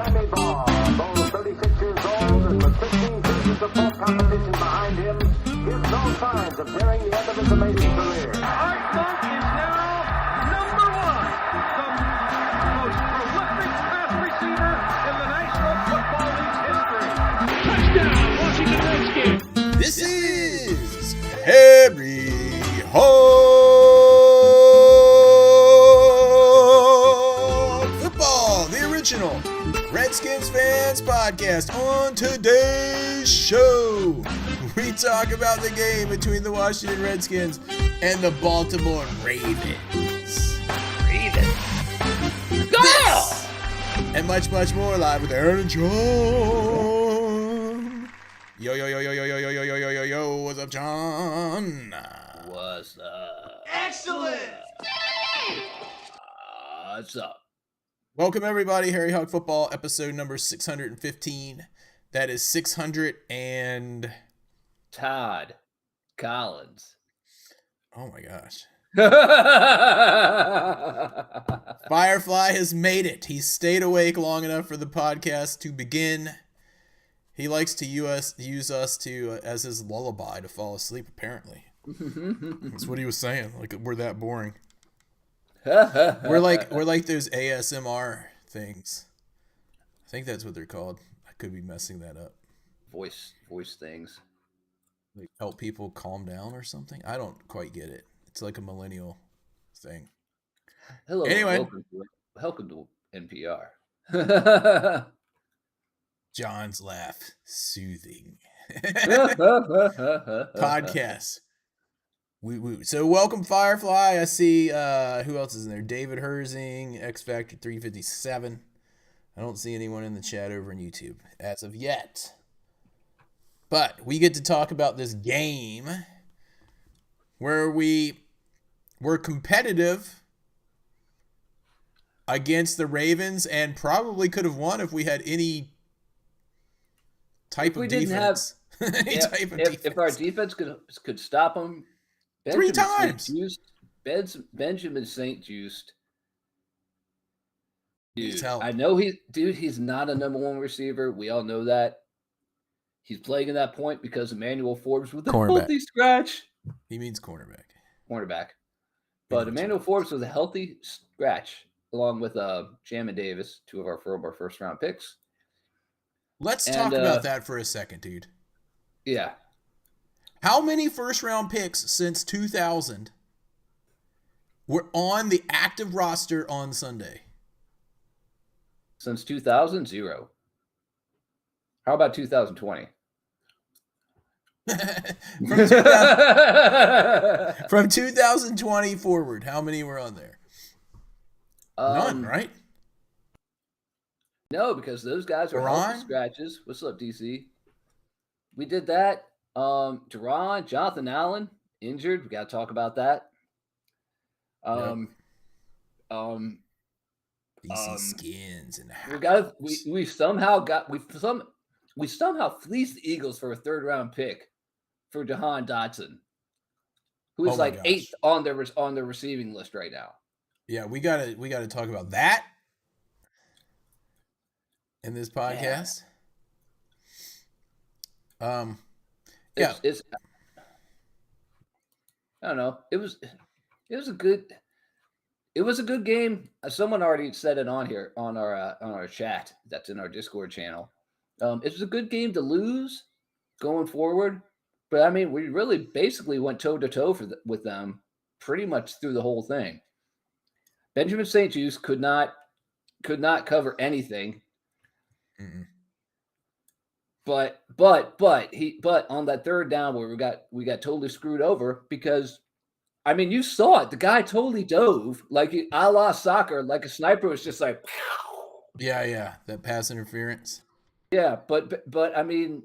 Sammy Baugh, though 36 years old and with 15 seasons of full competition behind him, gives no signs of nearing the end of his amazing career. Art Monk is now number one, the most prolific pass receiver in the National Football League's history. Touchdown, Washington Redskins. This is Harry Hog Football, the original Redskins Fans podcast. On today's show, we talk about the game between the Washington Redskins and the Baltimore Ravens. This and much, much more live with Aaron and John. Yo, what's up, John? What's up? Excellent. What's up? Welcome, everybody. Harry Hog Football, episode number 615. That is 600 and... Todd Collins. Oh, my gosh. Firefly has made it. He stayed awake long enough for the podcast to begin. He likes to use us to as his lullaby to fall asleep, apparently. That's what he was saying. Like, we're that boring. We're like those ASMR things. I think that's what they're called. I could be messing that up. Voice things. Like help people calm down or something. I don't quite get it. It's like a millennial thing. Hello. Anyway. Welcome to NPR. John's laugh, soothing. Podcast. Woo. So welcome, Firefly. I see who else is in there? David Herzing, X Factor 357. I don't see anyone in the chat over on YouTube as of yet. But we get to talk about this game where we were competitive against the Ravens and probably could have won if we had any type of defense. If our defense could stop them. Three times. Benjamin St. Just. Dude, help. I know he's not a number one receiver. We all know that. He's playing in that point because Emmanuel Forbes with a healthy scratch. He means cornerback. But Emmanuel Forbes with a healthy scratch, along with Jamin Davis, two of our former first-round picks. Let's talk about that for a second, dude. Yeah. How many first-round picks since 2000 were on the active roster on Sunday? Since 2000, 0. How about 2020? From 2020 forward, how many were on there? None, right? No, because those guys were healthy scratches. What's up, DC? We did that. Duran, Jonathan Allen, injured. We got to talk about that. DC Skins in the house. We somehow fleeced the Eagles for a third-round pick for Jahan Dotson, who is eighth on their receiving list right now. Yeah, we gotta talk about that in this podcast. I don't know. It was a good game. Someone already said it on here on our chat that's in our Discord channel. It was a good game to lose going forward, but I mean, we really basically went toe to toe with them pretty much through the whole thing. Benjamin St. Just could not cover anything. Mm-mm. But on that third down where we got totally screwed over because, I mean, you saw it. The guy totally dove like a la soccer, like a sniper was just like. Yeah, that pass interference. Yeah, but I mean,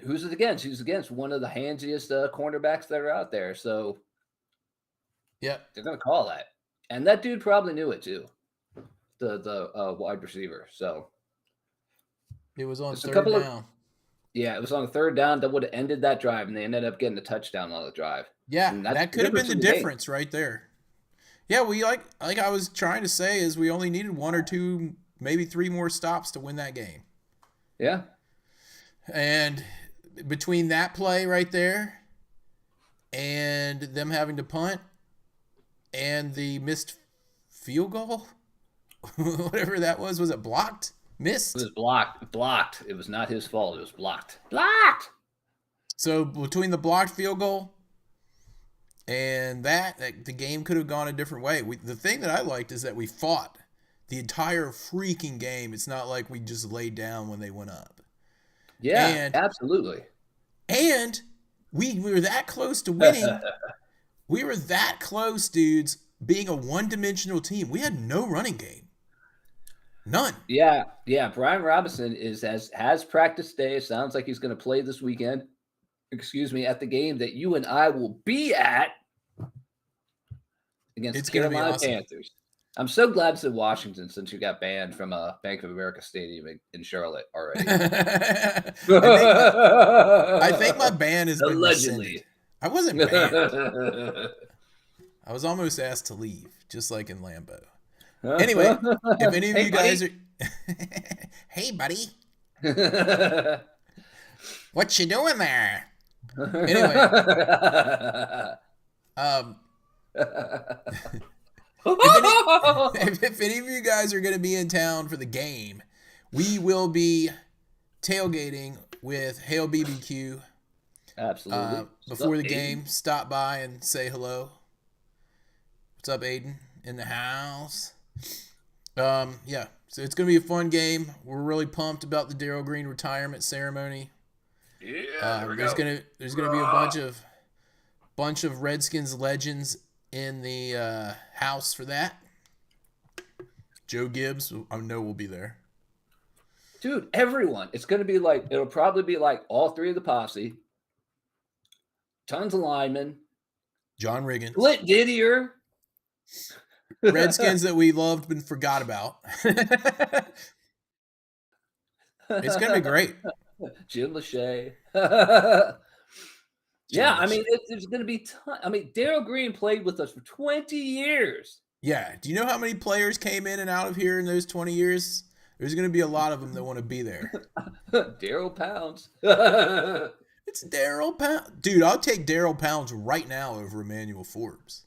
who's it against? Who's against one of the handsiest cornerbacks that are out there? So, yeah, they're gonna call that, and that dude probably knew it too. The wide receiver. So. It was on third down. Yeah, it was on the third down that would have ended that drive, and they ended up getting a touchdown on the drive. Yeah, that could have been the difference right there. Yeah, we like I was trying to say is we only needed one or two maybe 3 more stops to win that game. Yeah. And between that play right there and them having to punt and the missed field goal, whatever that was it blocked? Missed? It was blocked. Blocked. It was not his fault. It was blocked. Blocked! So between the blocked field goal and that the game could have gone a different way. The thing that I liked is that we fought the entire freaking game. It's not like we just laid down when they went up. Yeah, absolutely. And we were that close to winning. We were that close, dudes, being a one-dimensional team. We had no running game. None. Yeah. Brian Robinson has practice day. Sounds like he's going to play this weekend. At the game that you and I will be at against the Carolina Panthers. I'm so glad it's in Washington since you got banned from Bank of America Stadium in Charlotte already. I think my ban has been rescinded. I wasn't banned. I was almost asked to leave, just like in Lambeau. Anyway, if any of you guys are... Hey, buddy. What you doing there? Anyway, if any of you guys are going to be in town for the game, we will be tailgating with Hail BBQ. Absolutely. Before the game, stop by and say hello. What's up, Aiden? In the house. Yeah, so it's going to be a fun game. We're really pumped about the Darryl Green retirement ceremony. Yeah, there's gonna be a bunch of Redskins legends in the house for that. Joe Gibbs, I know, will be there. Dude, everyone. It'll probably be like all 3 of the posse. Tons of linemen. John Riggins. Flint Didier. Redskins that we loved but forgot about. It's gonna be great. Jim Lachey. Yeah, I mean, there's going to be Darryl Green played with us for 20 years. Yeah. Do you know how many players came in and out of here in those 20 years? There's going to be a lot of them that want to be there. Darryl Pounds. It's Darryl Pounds. Dude, I'll take Darryl Pounds right now over Emmanuel Forbes.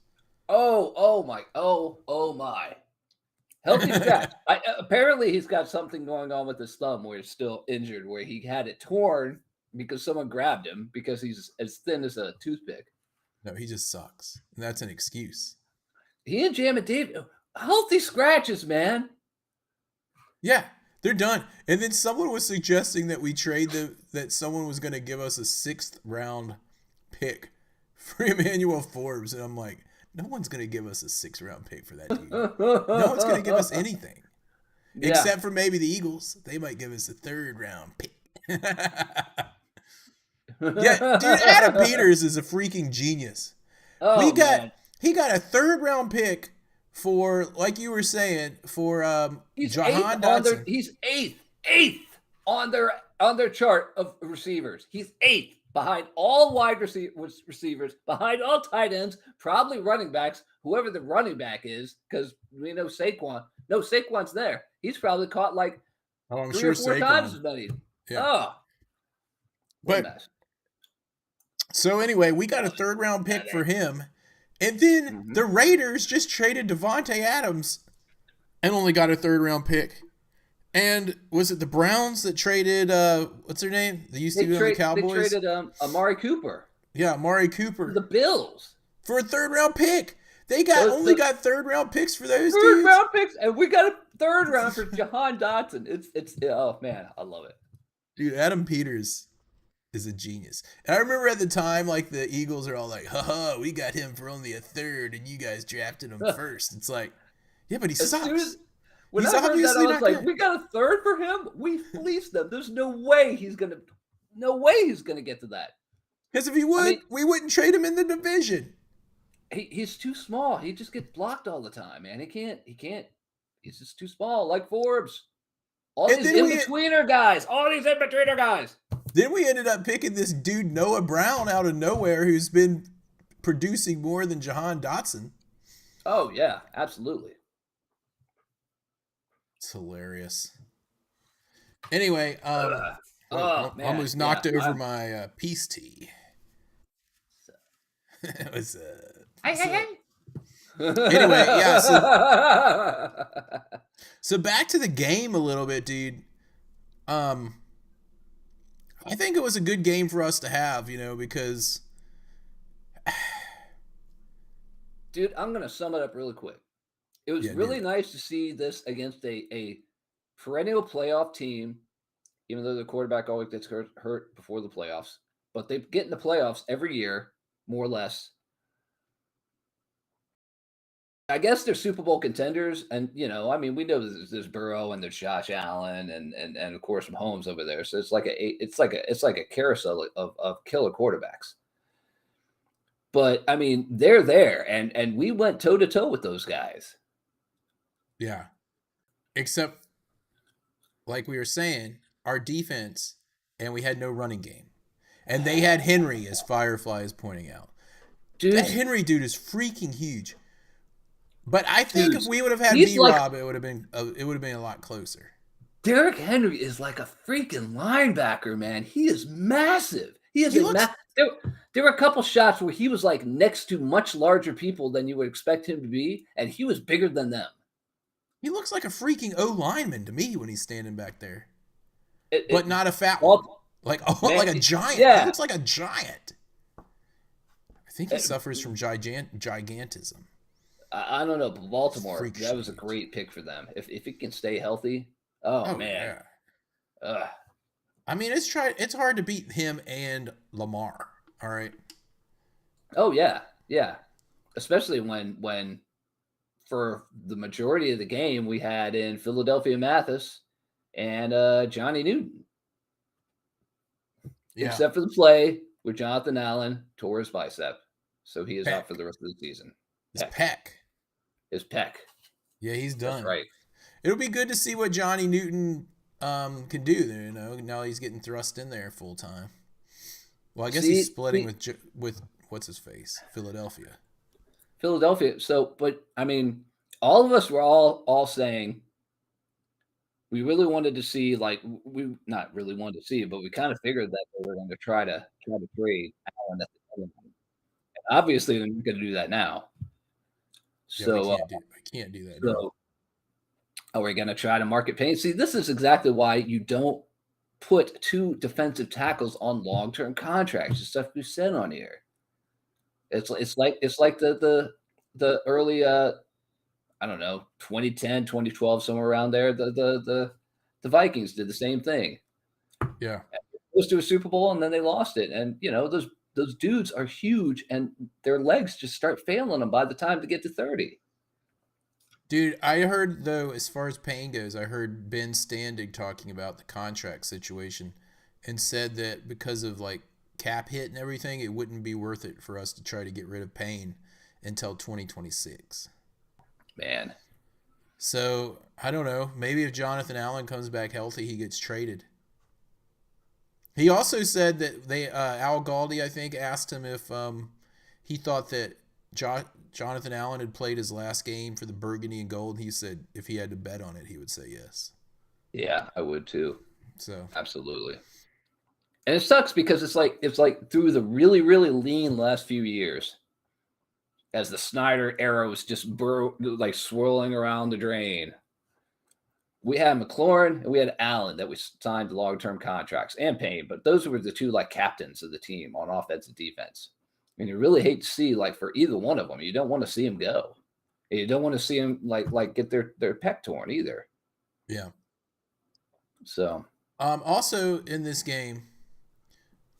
Oh my. Healthy scratch. Apparently, he's got something going on with his thumb where he's still injured, where he had it torn because someone grabbed him because he's as thin as a toothpick. No, he just sucks. And that's an excuse. He and Jam and Dave, healthy scratches, man. Yeah, they're done. And then someone was suggesting that we trade that someone was going to give us a 6th round pick for Emmanuel Forbes. And I'm like, no one's going to give us a 6th round pick for that dude. No one's going to give us anything. Yeah. Except for maybe the Eagles. They might give us a 3rd round pick. Yeah, dude, Adam Peters is a freaking genius. He got a 3rd round pick for, like you were saying, for Jahan Dotson. He's eighth on their chart of receivers. He's 8th. Behind all wide receivers, behind all tight ends, probably running backs, whoever the running back is, because we know Saquon. No, Saquon's there. He's probably caught like 3 or 4 times as many. Yeah. Oh. But so anyway, we got a 3rd round pick for him. And then the Raiders just traded Devontae Adams and only got a 3rd round pick. And was it the Browns that traded, what's their name? They used to be on the Cowboys. They traded Amari Cooper. Yeah, Amari Cooper. The Bills. For a 3rd round pick. They got 3rd round picks for those dudes. 3rd round picks, and we got a 3rd round for Jahan Dotson. It's oh man, I love it. Dude, Adam Peters is a genius. And I remember at the time, like, the Eagles are all like, haha, we got him for only a 3rd, and you guys drafted him 1st. It's like, yeah, but he sucks. When I heard that, I was like, we got a 3rd for him? We fleeced them. There's no way he's gonna get to that. Because if he would, we wouldn't trade him in the division. He's too small. He just gets blocked all the time, man. He can't. He's just too small, like Forbes. All these in-betweener guys. Then we ended up picking this dude, Noah Brown, out of nowhere, who's been producing more than Jahan Dotson. Oh, yeah, absolutely. It's hilarious. Anyway, man. almost knocked Yeah, over my peace tea. It was Hey. Anyway, yeah. So back to the game a little bit, dude. I think it was a good game for us to have, because Dude, I'm going to sum it up really quick. It was really nice to see this against a perennial playoff team, even though the quarterback always gets hurt before the playoffs. But they get in the playoffs every year, more or less. I guess they're Super Bowl contenders. And, we know there's Burrow and there's Josh Allen and of course Mahomes over there. So it's like a carousel of killer quarterbacks. But they're there, and we went toe to toe with those guys. Yeah. Except, like we were saying, our defense, and we had no running game. And they had Henry, as Firefly is pointing out. Dude, that Henry dude is freaking huge. But I think if we would have had B-Rob, it would have been a lot closer. Derrick Henry is like a freaking linebacker, man. He is massive. There were a couple shots where he was like next to much larger people than you would expect him to be, and he was bigger than them. He looks like a freaking O-lineman to me when he's standing back there. But not a fat one. Like a giant. Yeah. He looks like a giant. I think he suffers from gigantism. I don't know, but Baltimore, that was a great pick for them. If he can stay healthy, oh man. Yeah. It's hard to beat him and Lamar. All right. Oh yeah. Especially when for the majority of the game we had in Philadelphia Mathis and Johnny Newton. Yeah. Except for the play where Jonathan Allen tore his bicep. So he is out for the rest of the season. His pec. Yeah, he's done. That's right. It'll be good to see what Johnny Newton can do. Now he's getting thrust in there full time. Well, I guess he's splitting with what's his face, Philadelphia. So, but all of us were all saying we really wanted to see, we not really wanted to see, but we kind of figured that they were going to try to trade Allen at the deadline. And obviously, they're not going to do that now. Yeah, so we can't do that. So, are we going to try to market Payne? See, this is exactly why you don't put two defensive tackles on long-term contracts. The stuff we said on here. It's like the early 2010, 2012, somewhere around there. The Vikings did the same thing. Yeah, close to a Super Bowl and then they lost it. And those dudes are huge, and their legs just start failing them by the time they get to 30. Dude, I heard, though, as far as Payne goes, I heard Ben Standig talking about the contract situation and said that because of, cap hit and everything, it wouldn't be worth it for us to try to get rid of Payne until 2026. Man. So, I don't know. Maybe if Jonathan Allen comes back healthy, he gets traded. He also said that Al Galdi, I think, asked him if he thought that Jonathan Allen had played his last game for the Burgundy and Gold. He said if he had to bet on it, he would say yes. Yeah, I would too. So absolutely. And it sucks because it's like through the really, really lean last few years, as the Snyder era was just swirling around the drain. We had McLaurin and we had Allen that we signed long-term contracts, and Payne, but those were the two captains of the team on offense and defense. And you really hate to see for either one of them. You don't want to see them go. And you don't want to see them get their pec torn either. Yeah. So also in this game,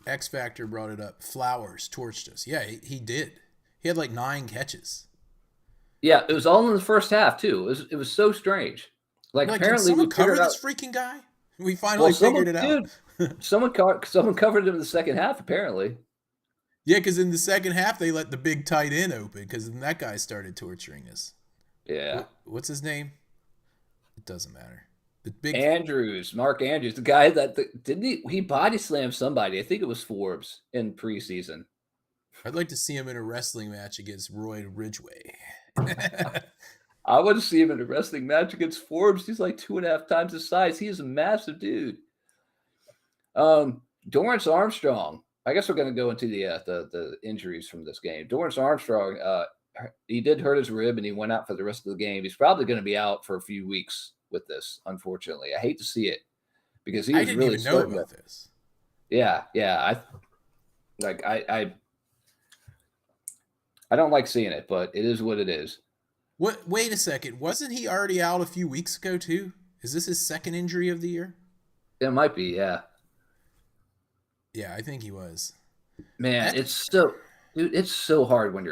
X Factor brought it up. Flowers torched us. Yeah, he did. He had 9 catches. Yeah, it was all in the first half too. It was so strange. Apparently we covered this freaking guy. We finally figured it out. Dude, someone covered him in the second half. Apparently. Yeah, because in the second half they let the big tight end open because then that guy started torturing us. Yeah. What's his name? It doesn't matter. The big Mark Andrews, the guy didn't he body slammed somebody? I think it was Forbes in preseason. I'd like to see him in a wrestling match against Roy Ridgway. I want to see him in a wrestling match against Forbes. He's like 2.5 times his size. He is a massive dude. Dorrance Armstrong. I guess we're going to go into the injuries from this game. Dorrance Armstrong, he did hurt his rib and he went out for the rest of the game. He's probably going to be out for a few weeks with this, unfortunately. I hate to see it because he was didn't really even know about this. Yeah. I don't like seeing it, but it is what it is. What? Wait a second. Wasn't he already out a few weeks ago too? Is this his second injury of the year? It might be, yeah. Yeah, I think he was. Man, it's so hard when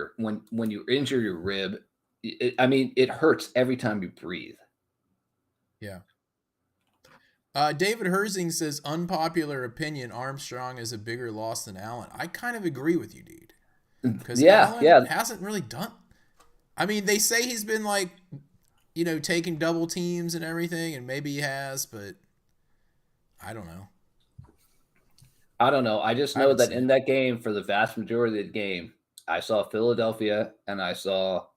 you injure your rib. It hurts every time you breathe. Yeah. David Herzing says, unpopular opinion, Armstrong is a bigger loss than Allen. I kind of agree with you, dude. Because Allen hasn't really done. I mean, they say he's been like, taking double teams and everything, and maybe he has, but I don't know. I just know that in that game, for the vast majority of the game, I saw Philadelphia and I saw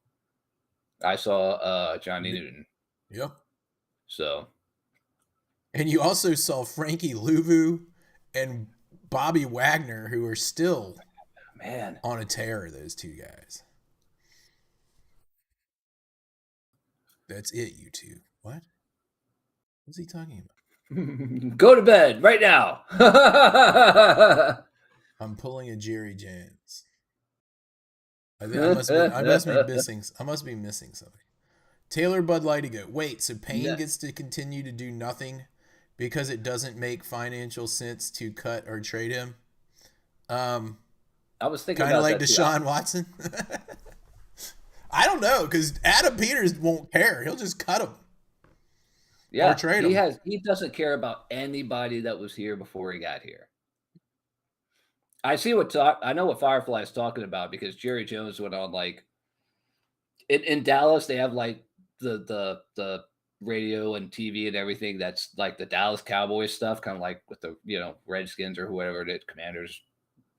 Johnny Newton. Yep. So. And you also saw Frankie Louvu and Bobby Wagner, who are still on a tear, those two guys. That's it, you two. What? What's he talking about? Go to bed right now. I'm pulling a Jerry Jones. I must be missing something. Taylor Bud Lightigo. Wait, so Payne gets to continue to do nothing because it doesn't make financial sense to cut or trade him? I was thinking kind of like Deshaun Watson. I don't know, because Adam Peters won't care. He'll just cut him. Yeah, or trade him. He doesn't care about anybody that was here before he got here. I know what Firefly is talking about, because Jerry Jones went on like in Dallas. They have like the radio and TV and everything that's like the Dallas Cowboys stuff, kind of like with the Redskins or whoever it is, Commanders,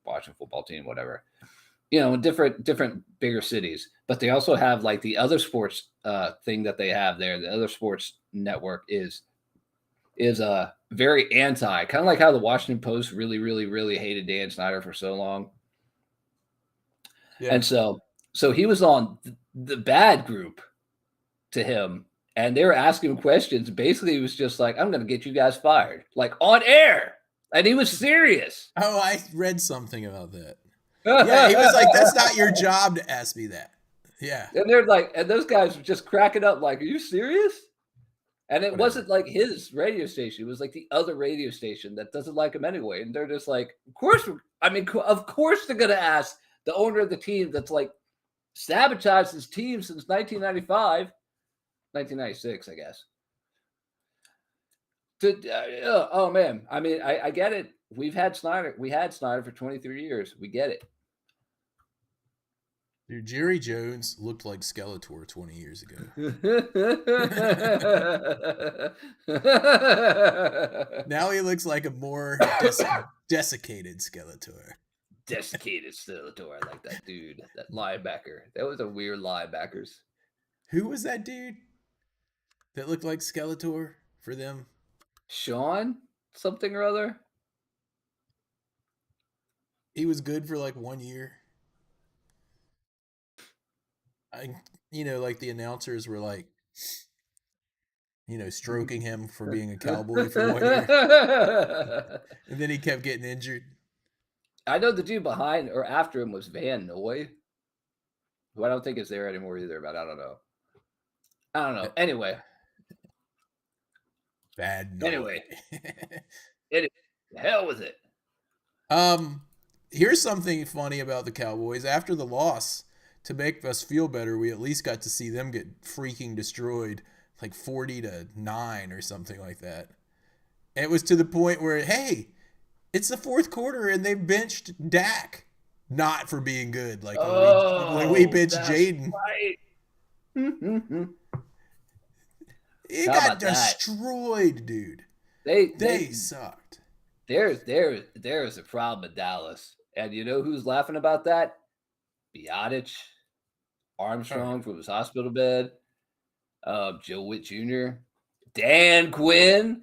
Washington football team, whatever. Different bigger cities, but they also have like the other sports thing that they have there. The other sports network is very anti, kind of like how the Washington Post really, really, really hated Dan Snyder for so long. Yeah. And so he was on the bad group to him, and they were asking him questions. Basically, he was just like, I'm going to get you guys fired, like on air. And he was serious. Oh, I read something about that. Yeah, he was like, that's not your job to ask me that. Yeah. And they're like, and those guys were just cracking up like, are you serious? And it wasn't like his radio station. It was like the other radio station that doesn't like him anyway. And they're just like, of course they're going to ask the owner of the team that's like sabotaged his team since 1996, I guess. Oh man. I mean, I get it. We had Snyder for 23 years. We get it. Dude, Jerry Jones looked like Skeletor 20 years ago. Now he looks like a more desiccated Skeletor. Desiccated Skeletor. I like that dude, that linebacker. That was a weird linebackers. Who was that dude that looked like Skeletor for them? Sean something or other. He was good for like 1 year. Like the announcers were like, stroking him for being a Cowboy for 1 year. And then he kept getting injured. I know the dude behind or after him was Van Noy, who I don't think is there anymore either, but I don't know. Anyway. Bad Noy. Anyway. The hell with it. Here's something funny about the Cowboys. After the loss, to make us feel better, we at least got to see them get freaking destroyed, like 40-9 or something like that. And it was to the point where, hey, it's the fourth quarter and they benched Dak, not for being good, like when we benched Jaden. Right. It got destroyed, dude. They sucked. There's a problem in Dallas. And you know who's laughing about that? Biotic, Armstrong from his hospital bed. Joe Witt Jr., Dan Quinn.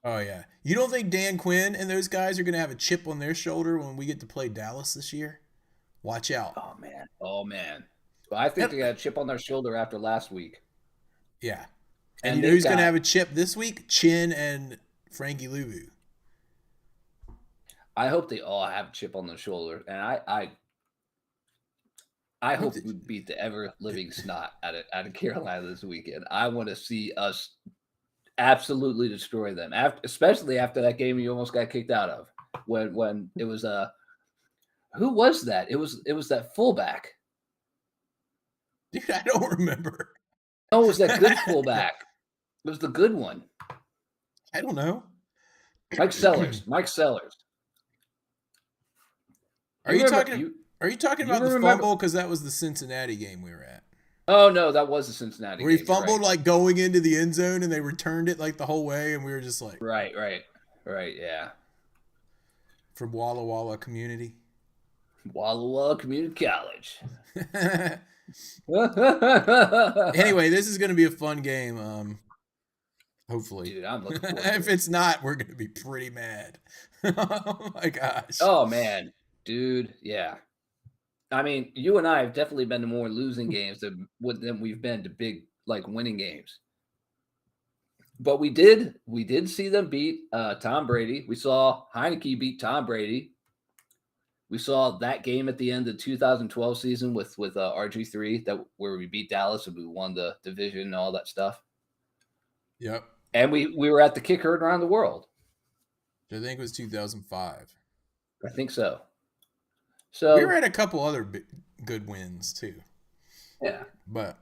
Oh yeah. You don't think Dan Quinn and those guys are gonna have a chip on their shoulder when we get to play Dallas this year? Watch out. Oh man. Well, I think they got a chip on their shoulder after last week. Yeah. And And you know they've who's gonna got- have a chip this week? Chin and Frankie Luvu. I hope they all have a chip on their shoulder, and I hope we beat the ever living snot out of Carolina this weekend. I want to see us absolutely destroy them, especially after that game you almost got kicked out of. When it was who was that? It was that fullback. Dude, I don't remember. No, it was that good fullback. It was the good one. I don't know. Mike Sellers. Are you remember- talking? Are you talking you about the remember- fumble? Because that was the Cincinnati game we were at, Oh no, that was the Cincinnati. where he game, you're fumbled right. like going into the end zone, and they returned it like the whole way, and we were just like, Right, yeah. from Walla Walla community. Walla Walla Community College. Anyway, this is gonna be a fun game. Hopefully, Dude, I'm looking forward to if it's not, we're gonna be pretty mad. Oh my gosh. Oh man, dude, yeah. I mean, you and I have definitely been to more losing games than we've been to big like winning games. But we did see them beat Tom Brady. We saw Heineke beat Tom Brady. We saw that game at the end of the 2012 season with RG3 where we beat Dallas and we won the division and all that stuff. Yep. And we were at the kick herd around the world. I think it was 2005. I think so. So We were at a couple other good wins too. yeah. But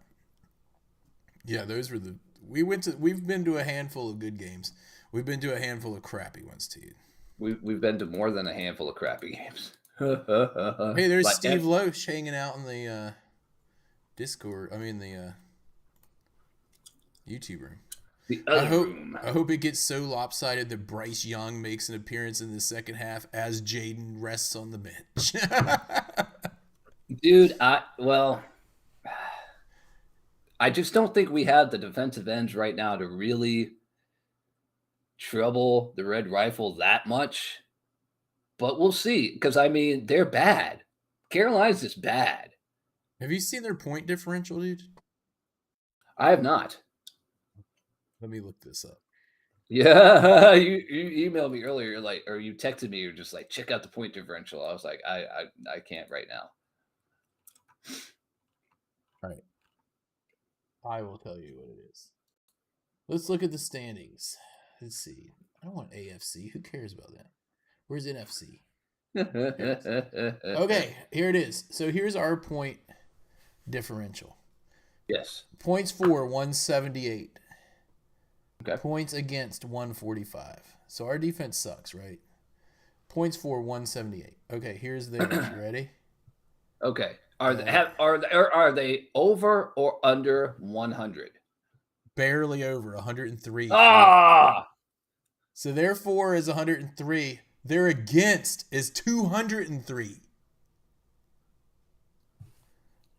yeah, those were we've been to a handful of good games. We've been to a handful of crappy ones too. We've been to more than a handful of crappy games. Hey, there's Like, Steve Loesch hanging out in the Discord. I mean the YouTube room. The I other hope room. I hope it gets so lopsided that Bryce Young makes an appearance in the second half as Jaden rests on the bench. Dude, I just don't think we have the defensive ends right now to really trouble the Red Rifle that much. But we'll see, because I mean they're bad. Carolina's just bad. Have you seen their point differential, dude? I have not. Let me look this up. Yeah, you emailed me earlier, like, or you texted me, you're just like, check out the point differential. I was like, I can't right now. All right. I will tell you what it is. Let's look at the standings. Let's see. I don't want AFC. Who cares about that? Where's NFC? Okay, here it is. So here's our point differential. Yes. Points for 178. Okay. Points against 145. So our defense sucks, right? Points for 178. Okay, here's theirs. You ready? Okay. Are they over or under 100? Barely over 103. Ah! So their for is 103. Their against is 203.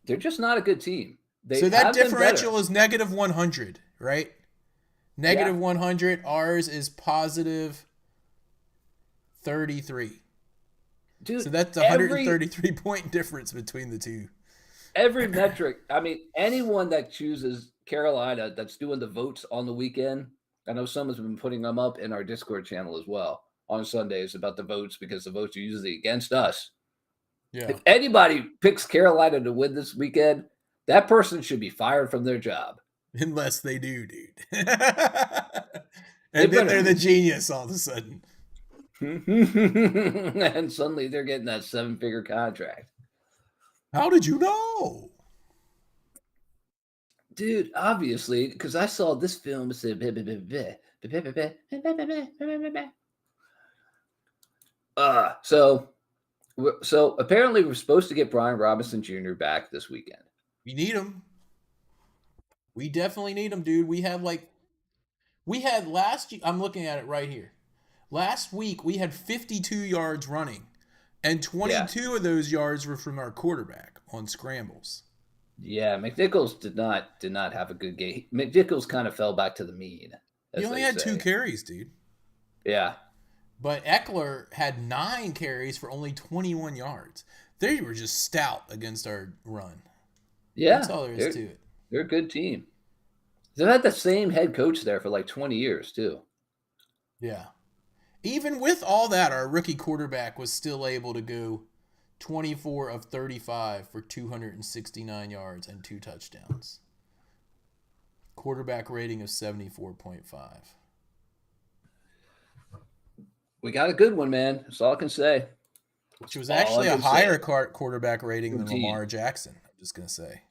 They're just not a good team. So that differential is negative 100, right? Negative 100. Ours is positive 33. Dude, So that's 133 point difference between the two. Every metric. I mean, anyone that chooses Carolina that's doing the votes on the weekend. I know someone's been putting them up in our Discord channel as well on Sundays about the votes, because the votes are usually against us. Yeah. If anybody picks Carolina to win this weekend, that person should be fired from their job. Unless they do, dude. And They then better. they're the genius all of a sudden. And suddenly they're getting that 7-figure contract. How did you know? Dude, obviously, because I saw this film. It said, so apparently we're supposed to get Brian Robinson Jr. back this weekend. We need him. We definitely need him, dude. We had last. I'm looking at it right here. Last week we had 52 yards running, and 22 of those yards were from our quarterback on scrambles. Yeah, McNichols did not have a good game. McNichols kind of fell back to the mean. He only had 2 carries, dude. Yeah. But Eckler had 9 carries for only 21 yards. They were just stout against our run. Yeah. That's all there is to it. They're a good team. They've had the same head coach there for like 20 years, too. Yeah. Even with all that, our rookie quarterback was still able to go 24 of 35 for 269 yards and 2 touchdowns. Quarterback rating of 74.5. We got a good one, man. That's all I can say. Which was actually a higher quarterback rating than Lamar Jackson, I'm just going to say.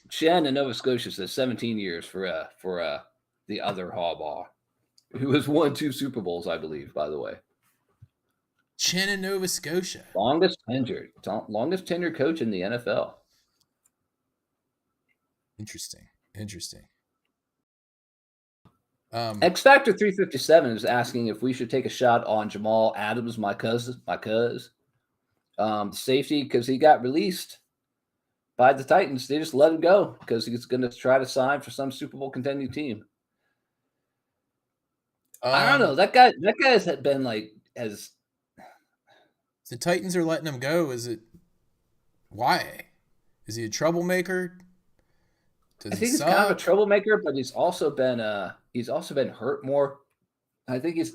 Shen in Nova Scotia says 17 years for the other Harbaugh, who has won 2 Super Bowls, I believe, by the way. Chen in Nova Scotia. Longest tenured coach in the NFL. Interesting. X Factor 357 is asking if we should take a shot on Jamal Adams, my cousin, safety, because he got released by the Titans. They just let him go because he's going to try to sign for some Super Bowl contending team. I don't know. That guy's been like as the Titans are letting him go. Is it why? Is he a troublemaker? I think he's kind of a troublemaker, but he's also been hurt more. I think he's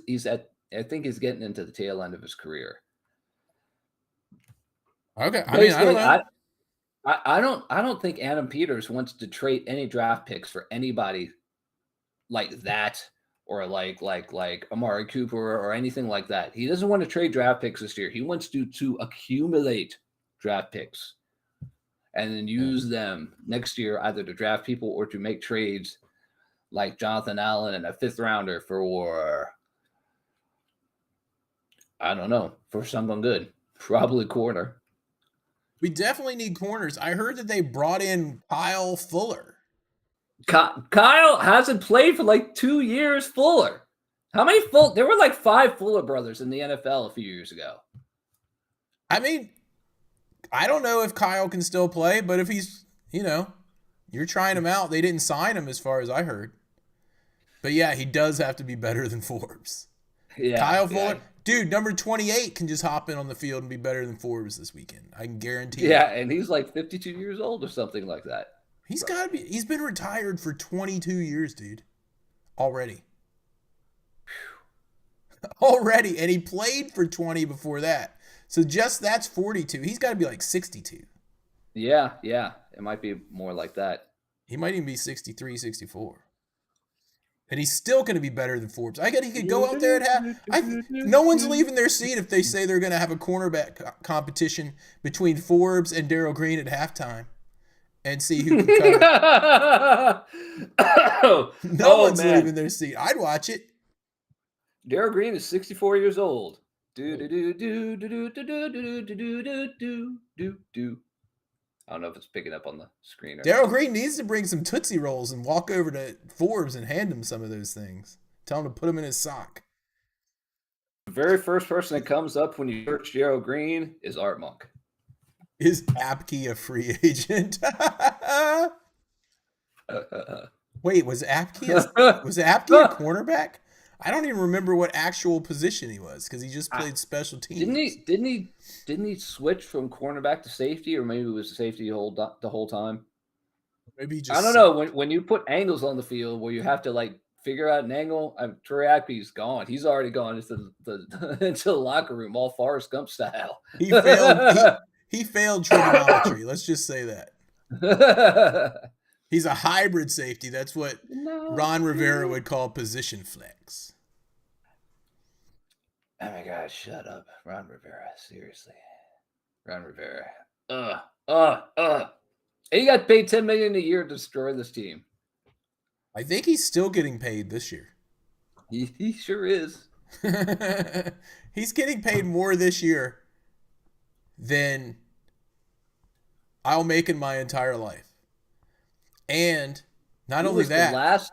getting into the tail end of his career. Okay, I mean, I don't know. I don't think Adam Peters wants to trade any draft picks for anybody like that, or like Amari Cooper or anything like that. He doesn't want to trade draft picks this year. He wants to accumulate draft picks and then use them next year either to draft people or to make trades like Jonathan Allen and a 5th rounder for, I don't know, for someone good. Probably corner. We definitely need corners. I heard that they brought in Kyle Fuller. Kyle hasn't played for like 2 years. Fuller. How many there were like 5 Fuller brothers in the NFL a few years ago. I mean, I don't know if Kyle can still play, but if he's, you're trying him out. They didn't sign him as far as I heard. But yeah, he does have to be better than Forbes. Yeah, Kyle Fuller, dude, number 28 can just hop in on the field and be better than Forbes this weekend. I can guarantee. Yeah, and he's like 52 years old or something like that. He's got to be. He's been retired for 22 years, dude. Already. Already, and he played for 20 before that. So just that's 42. He's got to be like 62. Yeah. It might be more like that. He might even be 63, 64. And he's still going to be better than Forbes. I get he could go out there and have. No one's leaving their seat if they say they're going to have a cornerback competition between Forbes and Darryl Green at halftime, and see who can cover. No one's leaving their seat. I'd watch it. Darryl Green is 64 years old. Do. I don't know if it's picking up on the screen. Darryl Green needs to bring some Tootsie Rolls and walk over to Forbes and hand him some of those things. Tell him to put them in his sock. The very first person that comes up when you search Darryl Green is Art Monk. Is Apke a free agent? Wait, was Apke a cornerback? I don't even remember what actual position he was because he just played special teams. Didn't he switch from cornerback to safety, or maybe it was safety the whole time? Maybe just. I don't know. When you put angles on the field where you have to like figure out an angle, Troy Apke's gone. He's already gone into the locker room, all Forrest Gump style. He failed. He failed trigonometry. Let's just say that. He's a hybrid safety. That's what Ron Rivera would call position flex. Oh my God, shut up. Ron Rivera, seriously. Ron Rivera. He got paid $10 million a year to destroy this team. I think he's still getting paid this year. He sure is. He's getting paid more this year than I'll make in my entire life. And not only that,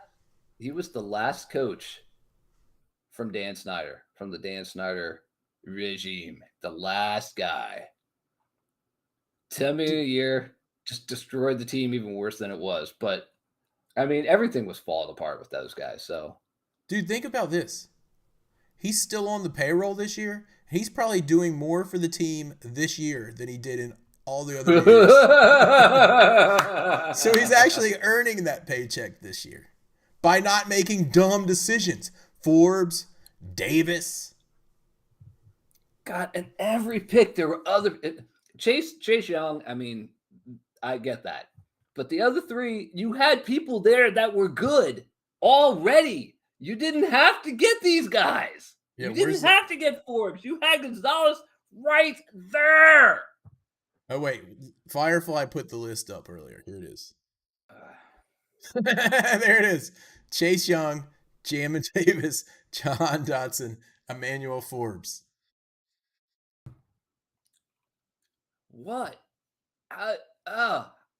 he was the last coach from Dan Snyder, from the Dan Snyder regime. The last guy. $10 million a year, just destroyed the team even worse than it was. But I mean, everything was falling apart with those guys. So, Dude, think about this. He's still on the payroll this year. He's probably doing more for the team this year than he did in all the other years. So he's actually earning that paycheck this year by not making dumb decisions. Forbes, Davis. God, and every pick there were other Chase Young. I mean, I get that, but the other three, you had people there that were good already. You didn't have to get these guys. Yeah, you didn't have to get Forbes. You had Gonzalez right there. Oh, wait. Firefly put the list up earlier. Here it is. There it is. Chase Young, Jammin Davis, John Dotson, Emmanuel Forbes. What?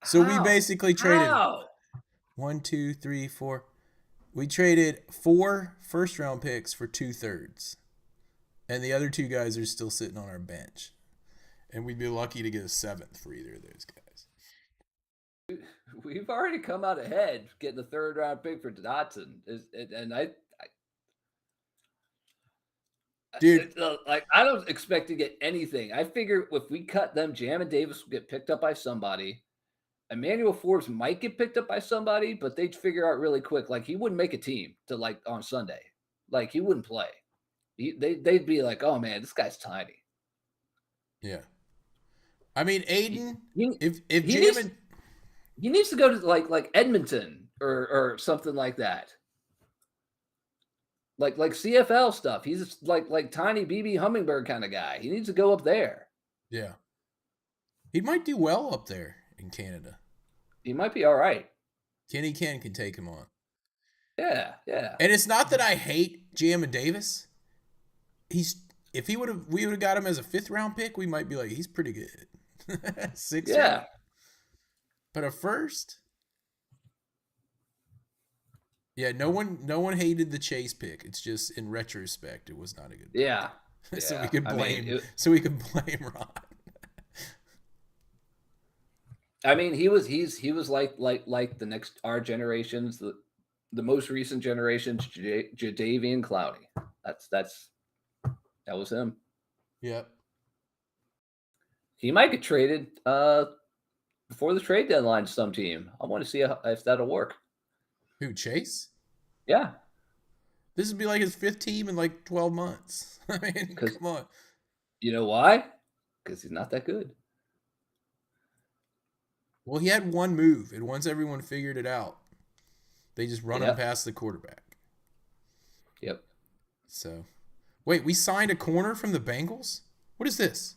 So we basically traded How? 1, 2, 3, 4. We traded 4 first-round picks for 2/3. And the other 2 guys are still sitting on our bench. And we'd be lucky to get a 7th for either of those guys. We've already come out ahead getting the 3rd-round pick for Dotson. Dude, I don't expect to get anything. I figure if we cut them, Jam and Davis will get picked up by somebody. Emmanuel Forbes might get picked up by somebody, but they'd figure out really quick. Like, he wouldn't make a team to on Sunday. Like, he wouldn't play. They'd be like, oh man, this guy's tiny. Yeah. I mean, Aiden, if he needs to go to like Edmonton or something like that. Like CFL stuff. He's like tiny BB Hummingbird kind of guy. He needs to go up there. Yeah. He might do well up there in Canada. He might be all right. Kenny Ken can take him on. Yeah, yeah. And it's not that I hate Jammin Davis. If we would have got him as a 5th-round pick, we might be like, he's pretty good. 6th round. But a first? Yeah, no one hated the Chase pick. It's just in retrospect, it was not a good pick. Yeah. So we could blame Ron. I mean, he was like the next our generations, the most recent generations, Jadeveon Clowney. That was him. Yep. He might get traded before the trade deadline to some team. I want to see if that'll work. Who, Chase? Yeah. This would be like his 5th team in like 12 months. I mean, come on. You know why? Because he's not that good. Well, he had one move, and once everyone figured it out, they just run him past the quarterback. Yep. So, wait, we signed a corner from the Bengals? What is this?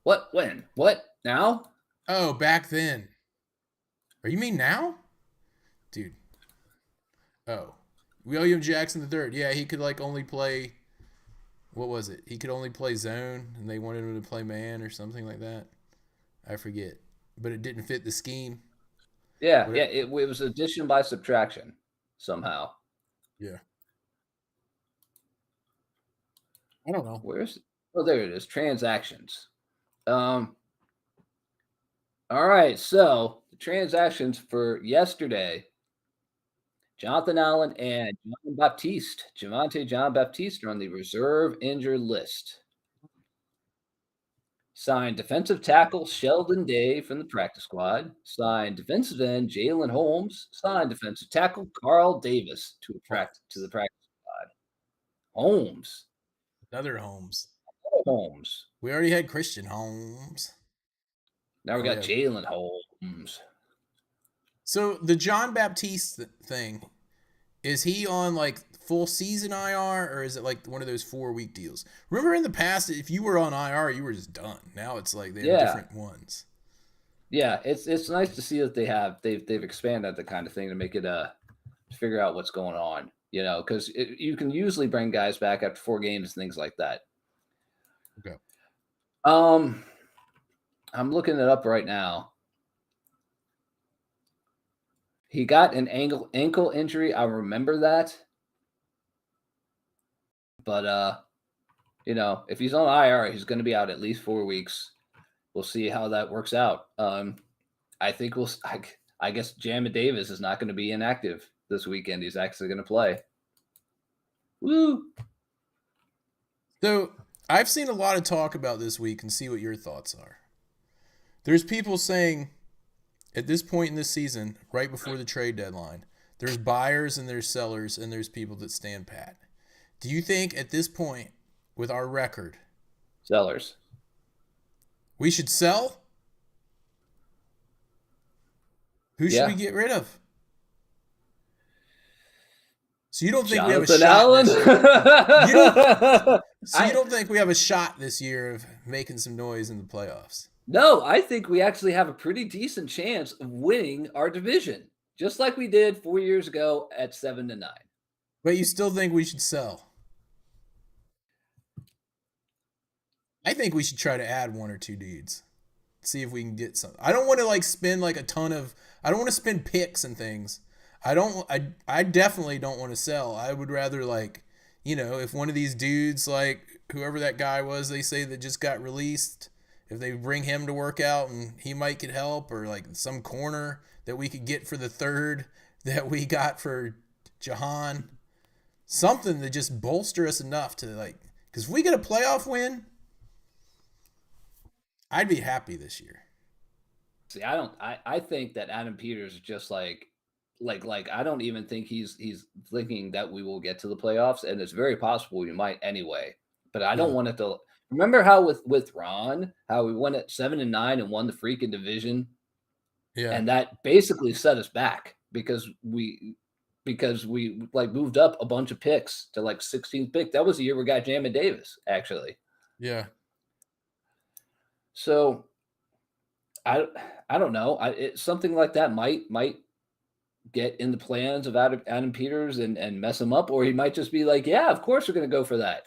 What? When? What? Now? Oh, back then. Or you mean now? Dude. Oh. William Jackson III. Yeah, he could only play, what was it? He could only play zone, and they wanted him to play man or something like that. I forget. But it didn't fit the scheme. Yeah, it was addition by subtraction somehow. Yeah. I don't know. There it is. Transactions. All right, so the transactions for yesterday, Jonathan Allen and John Baptiste are on the reserve injured list. Signed defensive tackle Sheldon Day from the practice squad. Signed defensive end Jalen Holmes. Signed defensive tackle Carl Davis to the practice squad. Holmes. Another Holmes. We already had Christian Holmes. Now we got Jalen Holmes. So the John Baptiste thing, is he on full season IR, or is it one of those 4-week deals? Remember in the past, if you were on IR, you were just done. Now it's they have different ones. Yeah, it's nice to see that they've expanded the kind of thing to make it figure out what's going on. Because you can usually bring guys back after 4 games and things like that. Okay. I'm looking it up right now. He got an ankle injury. I remember that. But if he's on IR, he's going to be out at least 4 weeks. We'll see how that works out. I think I guess Jammin Davis is not going to be inactive this weekend. He's actually going to play. Woo! So I've seen a lot of talk about this week and see what your thoughts are. There's people saying at this point in the season, right before the trade deadline, there's buyers and there's sellers and there's people that stand pat. Do you think at this point, with our record, Sellers. we should sell? Who should Yeah. we get rid of? So you don't think Jonathan we have a Allen? shot you don't think we have a shot this year of making some noise in the playoffs? No, I think we actually have a pretty decent chance of winning our division, just like we did 4 years ago at 7-9. But you still think we should sell? I think we should try to add one or two dudes. See if we can get some. I don't want to spend a ton of. I don't want to spend picks and things. I definitely don't want to sell. I would rather if one of these dudes, whoever that guy was, they say that just got released, if they bring him to work out and he might get help, or some corner that we could get for the third that we got for Jahan, something to just bolster us enough to because if we get a playoff win, I'd be happy this year. See, I think that Adam Peters is just I don't even think he's thinking that we will get to the playoffs, and it's very possible we might anyway. But I don't want it to. Remember how with Ron, how we went at 7-9 and won the freaking division, and that basically set us back because we moved up a bunch of picks to 16th pick. That was the year we got Jammin Davis, actually. Yeah. So I don't know. Something like that might get in the plans of Adam Peters and mess him up, or he might just be yeah, of course we're going to go for that.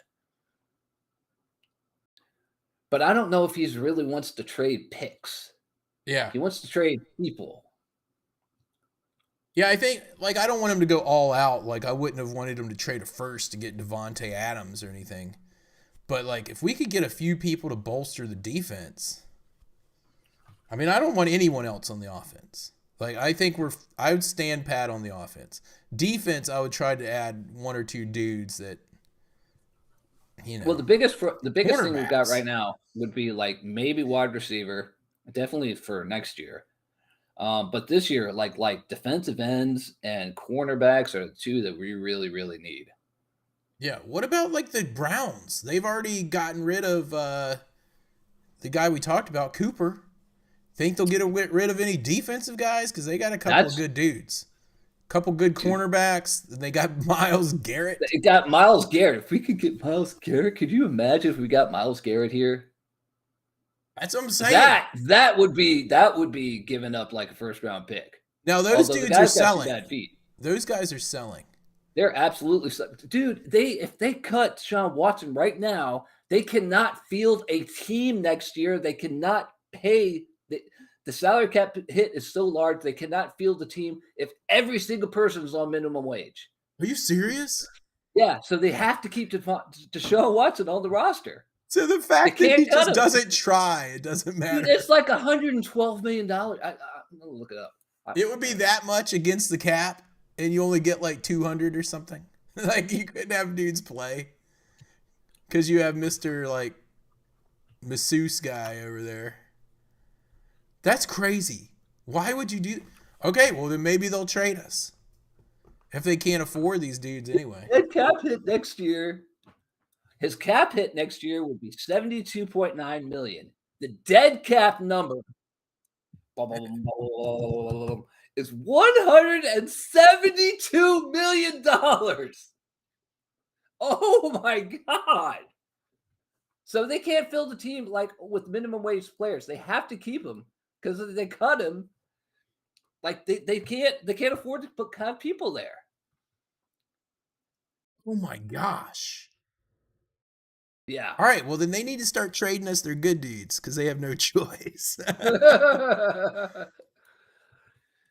But I don't know if he really wants to trade picks. Yeah. He wants to trade people. Yeah, I think I don't want him to go all out. I wouldn't have wanted him to trade a first to get Devontae Adams or anything. But if we could get a few people to bolster the defense, I mean, I don't want anyone else on the offense. I think I would stand pat on the offense. Defense, I would try to add one or two dudes that, Well, the biggest thing we've got right now would be maybe wide receiver, definitely for next year. But this year, defensive ends and cornerbacks are the two that we really, really need. Yeah. What about the Browns? They've already gotten rid of the guy we talked about, Cooper. Think they'll get rid of any defensive guys? Because they got a couple of good dudes. Couple good cornerbacks. They got Myles Garrett. They got Myles Garrett. If we could get Myles Garrett, could you imagine if we got Myles Garrett here? That's what I'm saying. That would be giving up a first round pick. Now those dudes are selling. Those guys are selling. They're absolutely dude. If they cut Sean Watson right now, they cannot field a team next year. They cannot pay the salary cap hit is so large they cannot field the team if every single person is on minimum wage. Are you serious? Yeah, so they have to keep Deshaun Watson on the roster. So the fact that he just doesn't try, it doesn't matter. Dude, it's $112 million. I'm gonna look it up. It would be that much against the cap, and you only get 200 or something. You couldn't have dudes play because you have Mr. masseuse guy over there. That's crazy. Why would you do? Okay, well then maybe they'll trade us if they can't afford these dudes anyway. His cap hit next year would be $72.9 million. The dead cap number is $172 million. Oh my God. So they can't fill the team with minimum wage players. They have to keep them because if they cut him, they can't afford to have people there. Oh my gosh. Yeah. All right. Well, then they need to start trading us their good dudes because they have no choice.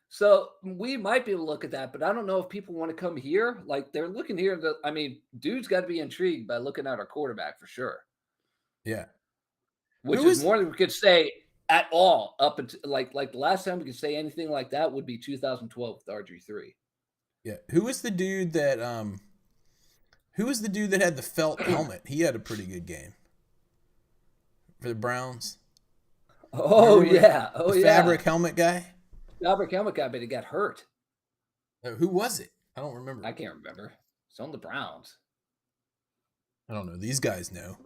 So we might be able to look at that, but I don't know if people want to come here. They're looking here. Dude's got to be intrigued by looking at our quarterback for sure. Yeah. Which is more than we could say at all up until like the last time we could say anything like that would be 2012 with RG3. Yeah. Who was the dude that had the felt helmet? He had a pretty good game for the Browns. Oh yeah. The fabric helmet guy? Fabric helmet guy, but he got hurt. Who was it? I don't remember. I can't remember. It's on the Browns. I don't know. These guys know.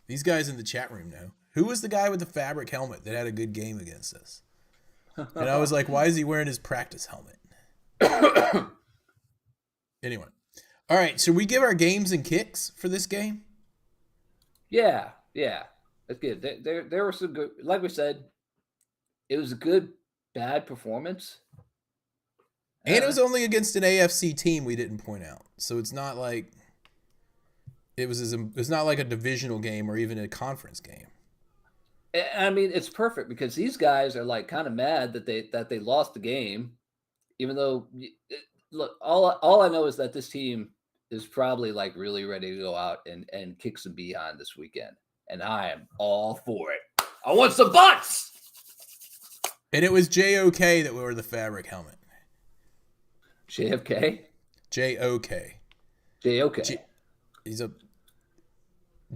These guys in the chat room know. Who was the guy with the fabric helmet that had a good game against us? And I was like, why is he wearing his practice helmet? Anyway. All right. Should we give our games and kicks for this game? Yeah. That's good. There were some good, like we said, it was a good, bad performance. And it was only against an AFC team we didn't point out. So it's not like it's not like a divisional game or even a conference game. I mean, it's perfect because these guys are like kind of mad that they lost the game, even though look, all I know is that this team is probably like really ready to go out and kick some behind this weekend, and I am all for it. I want some butts. And it was JOK that wore the fabric helmet. JFK? JOK. JOK. He's a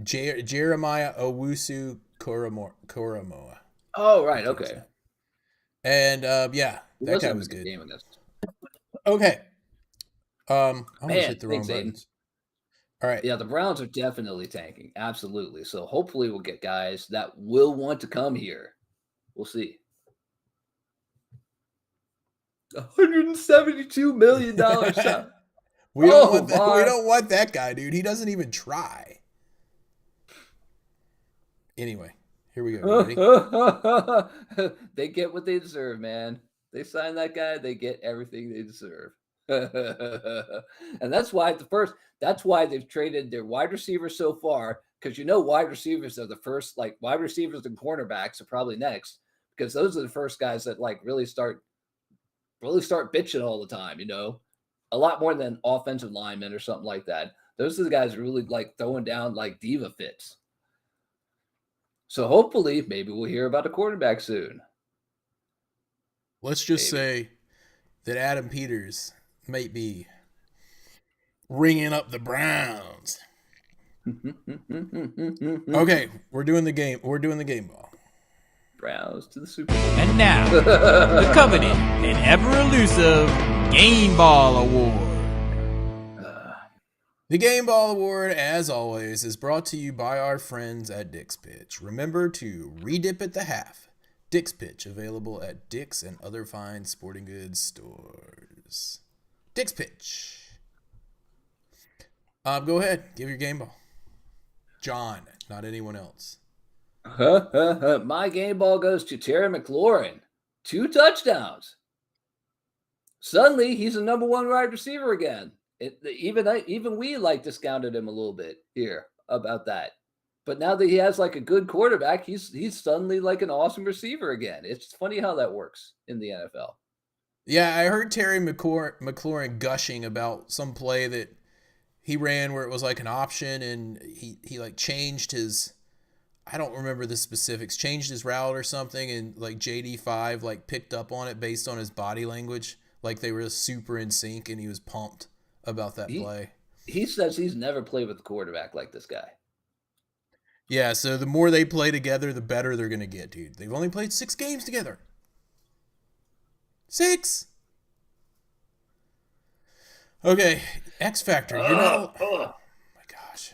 Jeremiah Owusu Koromoa. Oh, right. Okay. And yeah, that guy was good. Game against. Okay. I almost Man, hit the wrong buttons. All right. Yeah, the Browns are definitely tanking. Absolutely. So hopefully we'll get guys that will want to come here. We'll see. $172 million shot. We don't want that guy, dude. He doesn't even try. Anyway, here we go. Ready? They get what they deserve, man. They sign that guy, they get everything they deserve. And that's why they've traded their wide receivers so far, because wide receivers are the first, like wide receivers and cornerbacks are probably next, because those are the first guys that like really start bitching all the time, a lot more than offensive linemen or something like that. Those are the guys really like throwing down like diva fits. So hopefully maybe we'll hear about a quarterback soon. Let's just say that Adam Peters might be ringing up the Browns. Okay, we're doing the game. We're doing the game ball. Browns to the Super Bowl. And now, the coveted and ever-elusive Game Ball Award. The Game Ball Award, as always, is brought to you by our friends at Dick's Pitch. Remember to redip at the half. Dick's Pitch, available at Dick's and other fine sporting goods stores. Dick's Pitch. Go ahead, give your game ball. John, not anyone else. My game ball goes to Terry McLaurin. 2 touchdowns. Suddenly, he's the number 1 wide receiver again. Even we like discounted him a little bit here about that. But now that he has like a good quarterback, he's suddenly like an awesome receiver again. It's funny how that works in the NFL. Yeah, I heard Terry McLaurin gushing about some play that he ran where it was like an option, and he like changed his, I don't remember the specifics, changed his route or something, and like JD5 like picked up on it based on his body language. Like they were super in sync, and he was pumped about that play. He says he's never played with a quarterback like this guy. Yeah, so the more they play together, the better they're going to get, dude. They've only played 6 games together. 6! Okay, X Factor. You're not... Oh my gosh.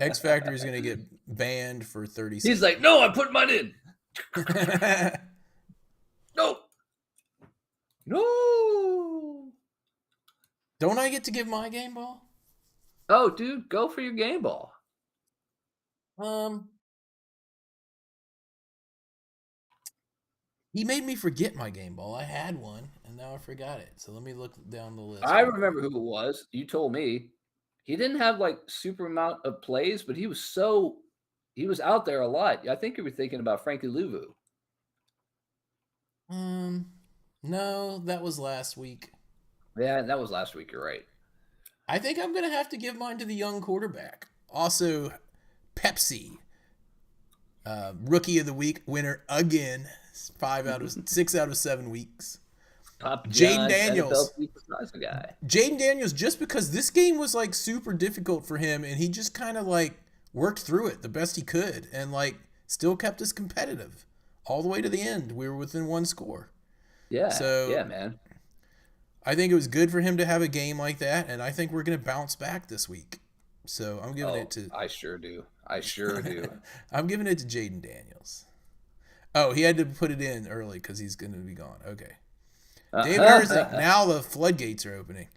X Factor is going to get banned for 30 seconds. He's like, no, I put mine in. No. Don't I get to give my game ball? Oh, dude, go for your game ball. He made me forget my game ball. I had one, and now I forgot it. So let me look down the list. I remember who it was. You told me. He didn't have like super amount of plays, but he was out there a lot. I think you were thinking about Frankie Louvu. No, that was last week. Yeah, that was last week. You're right. I think I'm going to have to give mine to the young quarterback. Also, Pepsi. Rookie of the week winner again. 6 out of 7 weeks. Pop Jaden John, Daniels. NFL Supersize guy. Jaden Daniels, just because this game was like super difficult for him, and he just kind of like worked through it the best he could, and like still kept us competitive all the way to the end. We were within 1 score. Yeah. So yeah, man. I think it was good for him to have a game like that, and I think we're gonna bounce back this week. So I'm giving it to. I sure do. I'm giving it to Jaden Daniels. Oh, he had to put it in early because he's gonna be gone. Okay. David Herzig, now the floodgates are opening.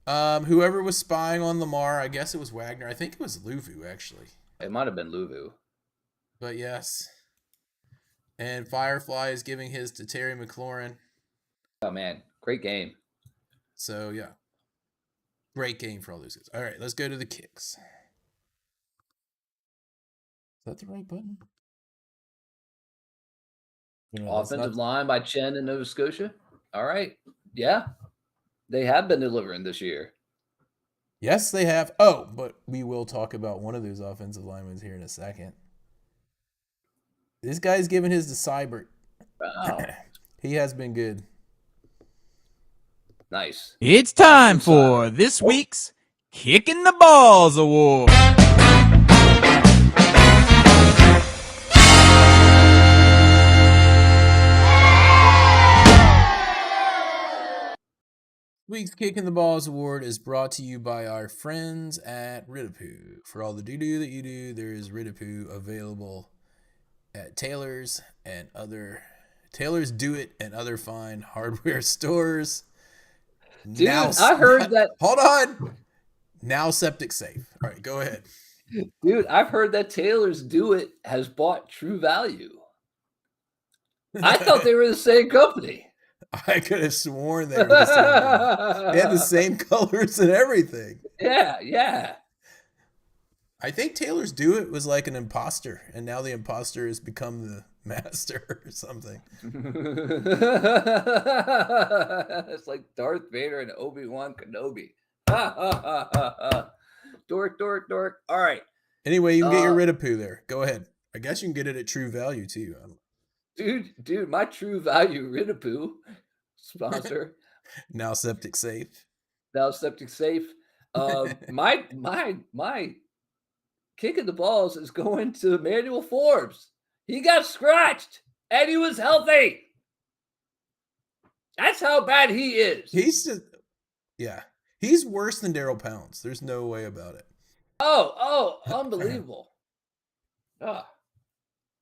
Whoever was spying on Lamar, I guess it was Wagner. I think it was Luvu, actually. It might have been Luvu. But yes. And Firefly is giving his to Terry McLaurin. Oh, man. Great game. So, yeah. Great game for all those guys. All right, let's go to the kicks. Is that the right button? Offensive line by Chen in Nova Scotia. All right. Yeah. They have been delivering this year. Yes, they have. Oh, but we will talk about one of those offensive linemen here in a second. This guy's giving his to Seibert. Wow. He has been good. Nice. It's time for this week's Kicking the Balls Award. Week's Kicking the Balls Award is brought to you by our friends at Ridapoo. For all the doo-doo that you do, there is Ridapoo available at Taylor's Do It and other fine hardware stores. Dude, I heard that. Hold on. Now Septic Safe. All right, go ahead. Dude, I've heard that Taylor's Do It has bought True Value. I thought they were the same company. I could have sworn they were the same. They had the same colors and everything. Yeah. I think Taylor's Do It was like an imposter, and now the imposter has become the master or something. It's like Darth Vader and Obi-Wan Kenobi. Dork. All right. Anyway, you can get your Ridapoo there. Go ahead. I guess you can get it at True Value too. Dude, my True Value Ridapoo sponsor. Now Septic Safe. My kicking the balls is going to Emmanuel Forbes. He got scratched and he was healthy. That's how bad he is. He's worse than Daryl Pounds. There's no way about it. Oh, unbelievable.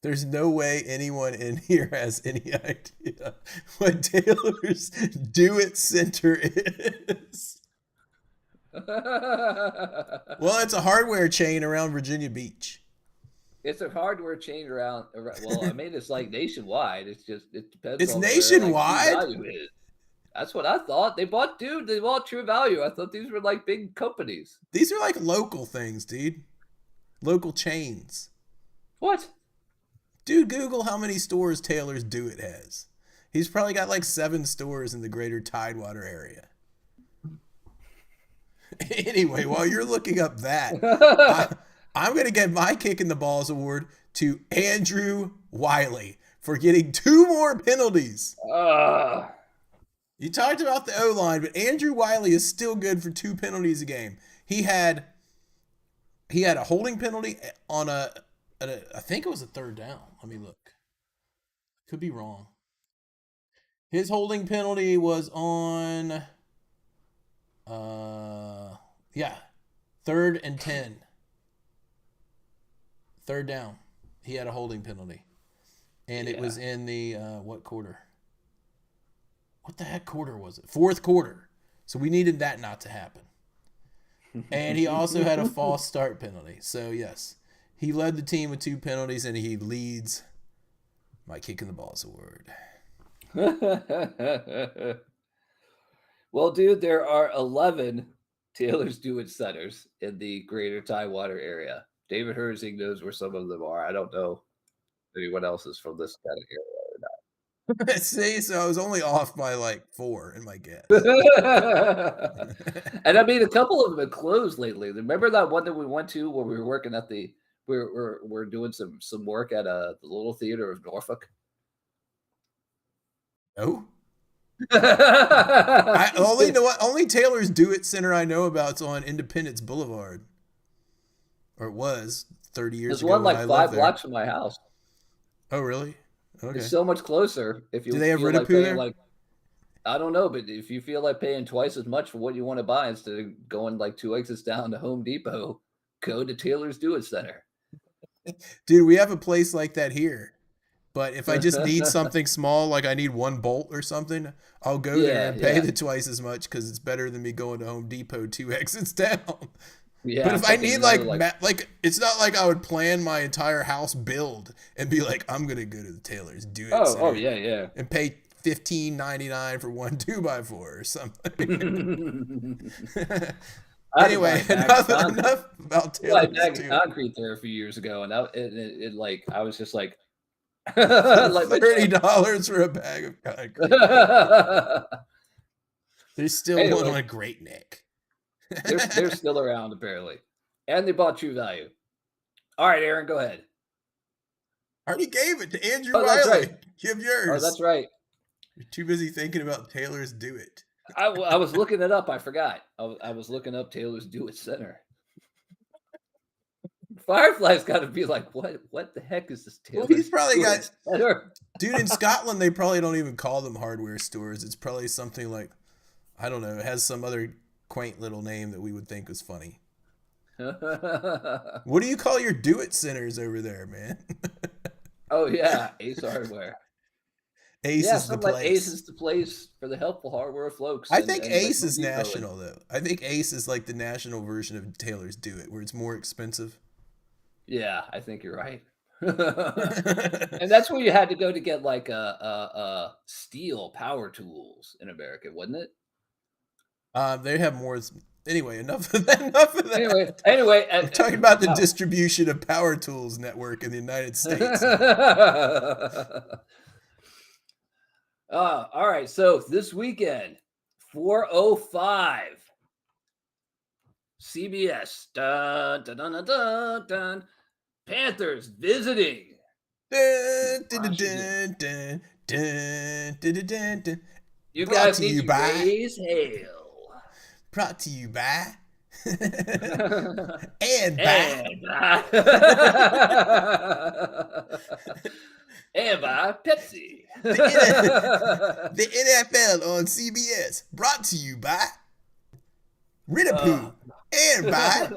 There's no way anyone in here has any idea what Taylor's Do It Center is. Well, it's a hardware chain around Virginia Beach. It's a hardware chain around. Well, I mean, it's like nationwide. It depends. It's on nationwide? where, True Value is. That's what I thought. They bought True Value. I thought these were like big companies. These are like local things, dude. Local chains. What? Dude, Google how many stores Taylor's Do It has. He's probably got like 7 stores in the greater Tidewater area. Anyway, while you're looking up that, I'm going to give my Kick in the Balls award to Andrew Wiley for getting 2 more penalties. You talked about the O-line, but Andrew Wiley is still good for 2 penalties a game. He had a holding penalty on I think it was a 3rd down. Let me look. Could be wrong. His holding penalty was on 3rd and 10. 3rd down. He had a holding penalty. And it was in the what quarter? What the heck quarter was it? 4th quarter. So we needed that not to happen. And he also had a false start penalty. So yes, he led the team with 2 penalties, and he leads my Kick in the Balls award. Well, dude, there are 11 Taylor's Do It centers in the greater Tidewater area. David Herzig knows where some of them are. I don't know if anyone else is from this kind of area or not. See, so I was only off by like 4 in my guess. And I mean, a couple of them have closed lately. Remember that one that we went to where we were working at we we're doing some work at the Little Theater of Norfolk. Oh. I only know what only Taylor's Do It Center I know about is on Independence Boulevard. Or it was 30 years There's ago. one when like I 5 lived there. blocks from my house. Oh, really? Okay. It's so much closer. If you Do they have feel like Ritapoo paying there? like, I don't know, but if you feel like paying twice as much for what you want to buy instead of going like 2 exits down to Home Depot, go to Taylor's Do It Center. Dude, we have a place like that here. But if I just need something small, like I need 1 bolt or something, I'll go there and pay the twice as much because it's better than me going to Home Depot 2 exits down. Yeah, but if I need like it's not like I would plan my entire house build and be like, I'm gonna go to the Taylor's Do It Center oh yeah, and pay $15.99 for 1 2x4 or something. Anyway, enough about Taylor's bag Do of It. concrete there a few years ago, and it like I was just like, like $30 for a bag of concrete. There's still one on a Great Neck. they're still around apparently, and they bought True Value. All right, Aaron, go ahead. I already gave it to Andrew Oh, that's Riley. right. Give yours. Oh, that's right. You're too busy thinking about Taylor's Do It. I was looking it up. I forgot. I was looking up Taylor's Do It Center. Firefly's got to be like, what the heck is this Taylor's? Well, he's probably Do got It Center? Dude, in Scotland, they probably don't even call them hardware stores. It's probably something like, I don't know, it has some other quaint little name that we would think was funny. What do you call your Do It centers over there, man? Oh yeah, Ace Hardware. Ace is the place. Like Ace is the place for the helpful hardware folks. I think Ace is national though. I think Ace is like the national version of Taylor's Do It, where it's more expensive. Yeah, I think you're right. And that's where you had to go to get like a steel power tools in America, wasn't it? They have more. Anyway, enough of that. Anyway, we're talking about the distribution of power tools network in the United States. All right. So this weekend, 4:05, CBS. Dun, dun, dun, dun, dun, dun. Panthers visiting. Dun, dun, dun, dun, dun, dun, dun, dun. You Brought guys to need you to by- raise hell. Brought to you by and by And by Pepsi. the NFL on CBS. Brought to you by Ritapoo and by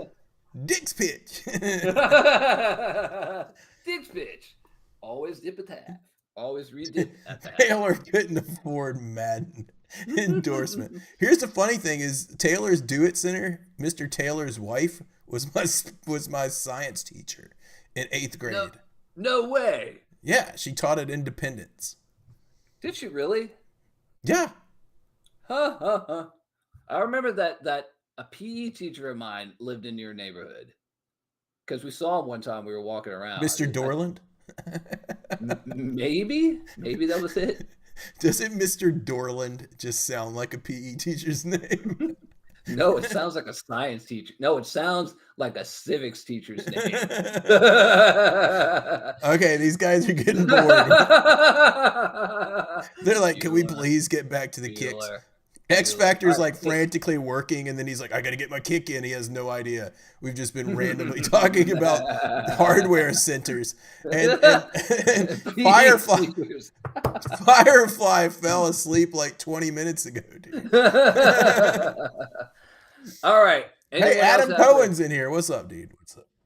Dick's Pitch. Dick's Pitch. Always dip a tap. Always re-dip a tap. Taylor couldn't afford Madden endorsement. Here's the funny thing is Taylor's Do It Center, Mr. Taylor's wife was my science teacher in 8th grade. No way. Yeah, she taught at Independence. Did she really? Yeah. Huh. I remember that a PE teacher of mine lived in your neighborhood because we saw him one time. We were walking around. Mr. Dorland? Maybe that was it. Doesn't Mr. Dorland just sound like a PE teacher's name? No, it sounds like a science teacher. No, it sounds like a civics teacher's name. Okay, these guys are getting bored. They're like, can we please get back to the kicks? X Factor's like frantically working, and then he's like, I gotta get my kick in. He has no idea. We've just been randomly talking about hardware centers. And Firefly fell asleep like 20 minutes ago, dude. All right. Hey, Adam Cohen's in here. What's up, dude?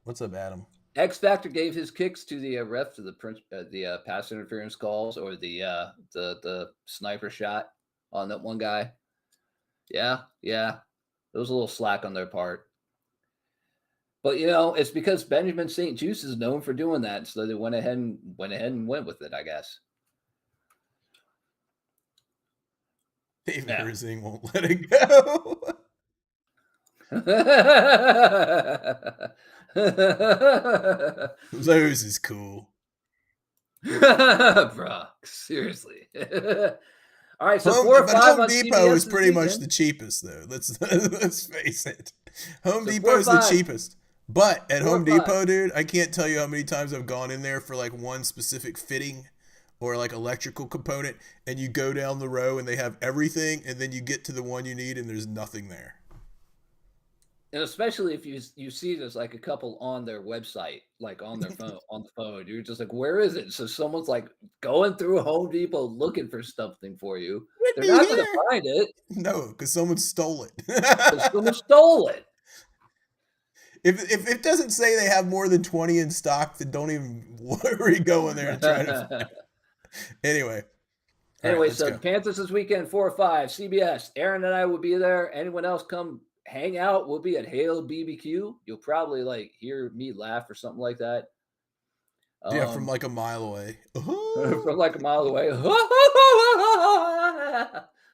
What's up, Adam? X Factor gave his kicks to the ref to the pass interference calls or the sniper shot on that one guy. Yeah. There was a little slack on their part. But it's because Benjamin St. Juice is known for doing that, so they went ahead and went with it, I guess. David Herzing won't let it go. Lowe's is cool. Brock, seriously. All right, so Home Depot is pretty much the cheapest, though. Let's face it. Home Depot is the cheapest. But at 4 or Home 5. Depot, dude, I can't tell you how many times I've gone in there for like one specific fitting or like electrical component, and you go down the row and they have everything, and then you get to the one you need and there's nothing there. And especially if you see there's like a couple on their website, like on their phone, on the phone, you're just like, where is it? So someone's like going through Home Depot looking for something for you. They're not going to find it No, because someone stole it. because someone stole it. If it doesn't say they have more than 20 in stock, then don't even worry going there and try to find it. Anyway. Anyway, right, so go. the Panthers this weekend, 4 or 5, CBS. Aaron and I will be there. Anyone else come hang out? We'll be at Hale BBQ. You'll probably like hear me laugh or something like that. Yeah, from like a mile away. From like a mile away.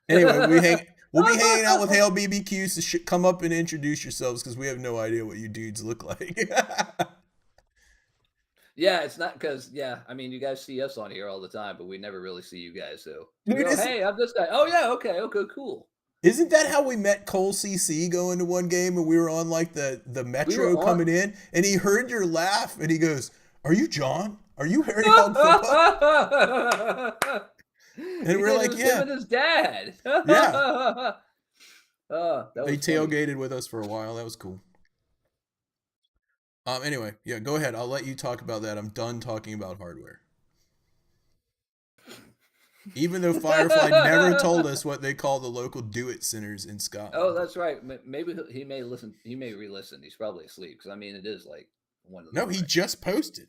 Anyway, we'll be hanging out with Hale BBQ, so come up and introduce yourselves because we have no idea what you dudes look like. Yeah, it's not because, I mean, you guys see us on here all the time, but we never really see you guys. So, Dude, we go, hey, I'm this guy. Oh, yeah, okay, cool. Isn't that how we met Cole CC going to one game and we were on like the metro coming in and he heard your laugh and he goes, "Are you John? Are you Harry Hog Football?" And we're like, "Yeah." Him and his dad. Yeah. That was They funny. tailgated with us for a while. That was cool. Anyway, yeah, go ahead. I'll let you talk about that. I'm done talking about hardware. Even though Firefly never told us what they call the local do-it centers in Scotland. Oh, that's right. Maybe he may listen. He may re-listen. He's probably asleep because I mean, it is like one of the. No, he just posted.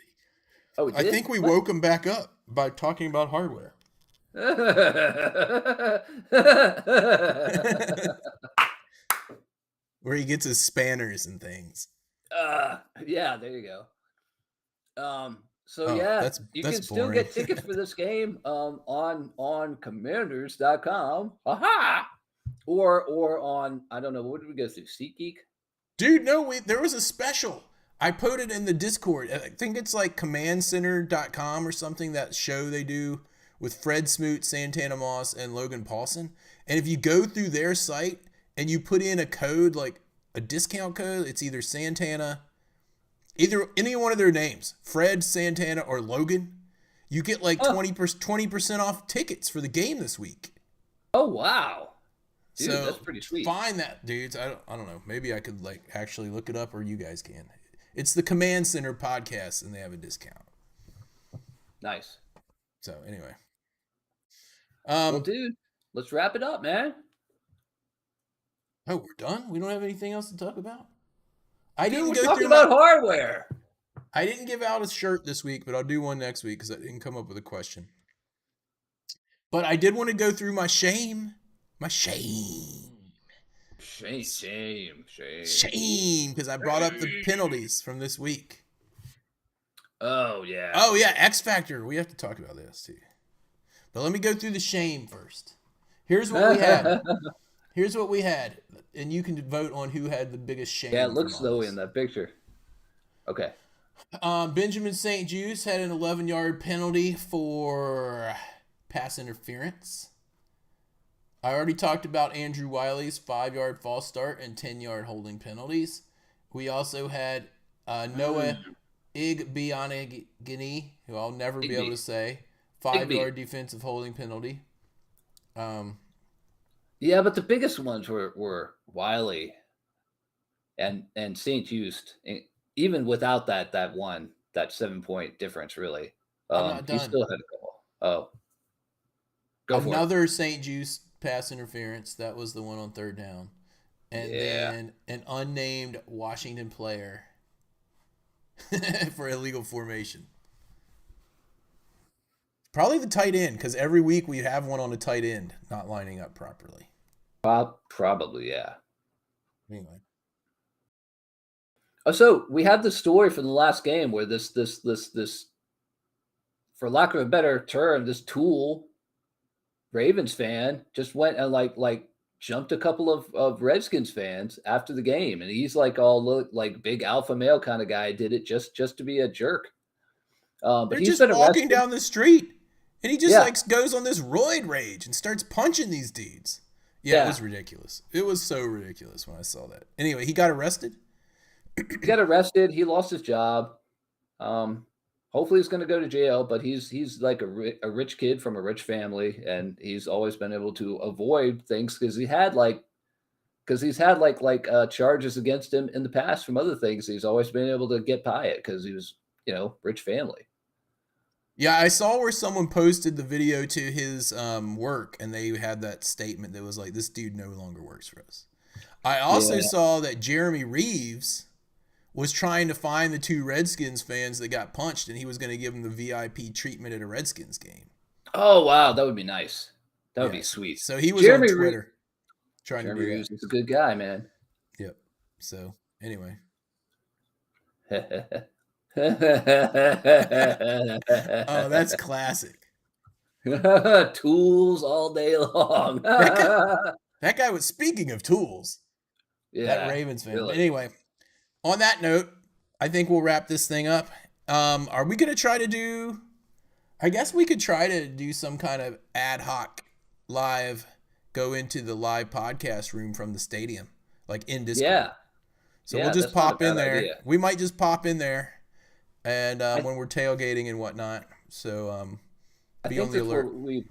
Oh, he I did? think we woke him back up by talking about hardware. Where he gets his spanners and things. Yeah, there you go. So Oh, yeah, that's you can still boring. get tickets for this game on commanders.com. Aha! Or on, I don't know, what did we go through? SeatGeek? Dude, no, there was a special. I put it in the Discord. I think it's like commandcenter.com or something, that show they do with Fred Smoot, Santana Moss, and Logan Paulson. And if you go through their site and you put in a code, like a discount code, it's either Santana, either any one of their names, Fred, Santana, or Logan, you get like 20% off tickets for the game this week. Oh, wow. Dude, So that's pretty sweet. Find that, dudes. I don't know. Maybe I could like actually look it up, or you guys can. It's the Command Center podcast, and they have a discount. Nice. So anyway, Well, dude, let's wrap it up, man. oh, we're done. We don't have anything else to talk about. Dude, we're talking about hardware. I didn't give out a shirt this week, but I'll do one next week because I didn't come up with a question. But I did want to go through my shame. My shame. Shame. Shame, because I brought up the penalties from this week. Oh, yeah. Oh, yeah, X Factor. We have to talk about this, too. But let me go through the shame first. Here's what we had. And you can vote on who had the biggest shame. Yeah, it looks from all slow this. in that picture. Okay. Benjamin St. Juste had an 11-yard penalty for pass interference. I already talked about Andrew Wiley's 5-yard false start and 10-yard holding penalties. We also had Noah Igbianigini, who I'll never be able to say, 5-yard defensive holding penalty. Yeah, but the biggest ones were Wiley and St. Just. Even without that 7-point difference, really. I'm not done. He still had a goal. Oh. Go for it. Another St. Just pass interference. That was the one on third down. And then an unnamed Washington player for illegal formation. Probably the tight end, because every week we have one on the tight end not lining up properly. Probably, yeah. Anyway. Oh, so we had the story from the last game where this, for lack of a better term, this tool Ravens fan just went and like jumped a couple of Redskins fans after the game, and he's like all like big alpha male kind of guy. Did it just to be a jerk. But they're he's just been walking arrested. down the street, and he just like goes on this roid rage and starts punching these dudes. Yeah, it was ridiculous. It was so ridiculous when I saw that. Anyway, he got arrested. He got arrested. He lost his job. Hopefully he's going to go to jail, but he's like a rich kid from a rich family, and he's always been able to avoid things because he's had charges against him in the past from other things. He's always been able to get by it because he was, rich family. Yeah, I saw where someone posted the video to his work, and they had that statement that was like, "This dude no longer works for us." I also saw that Jeremy Reeves was trying to find the 2 Redskins fans that got punched, and he was going to give them the VIP treatment at a Redskins game. Oh, wow. That would be nice. That would be sweet. So he was on Twitter trying to do that. He's a good guy, man. Yep. So, anyway. Oh, that's classic. Tools all day long. That guy was, speaking of tools. Yeah. That Ravens fan. Really. Anyway, on that note, I think we'll wrap this thing up. Are we going to try to do, I guess we could try to do some kind of ad hoc live, go into the live podcast room from the stadium, like in Discord. Yeah. So we'll just pop in there. Idea. We might just pop in there and when we're tailgating and whatnot. So be on the alert. We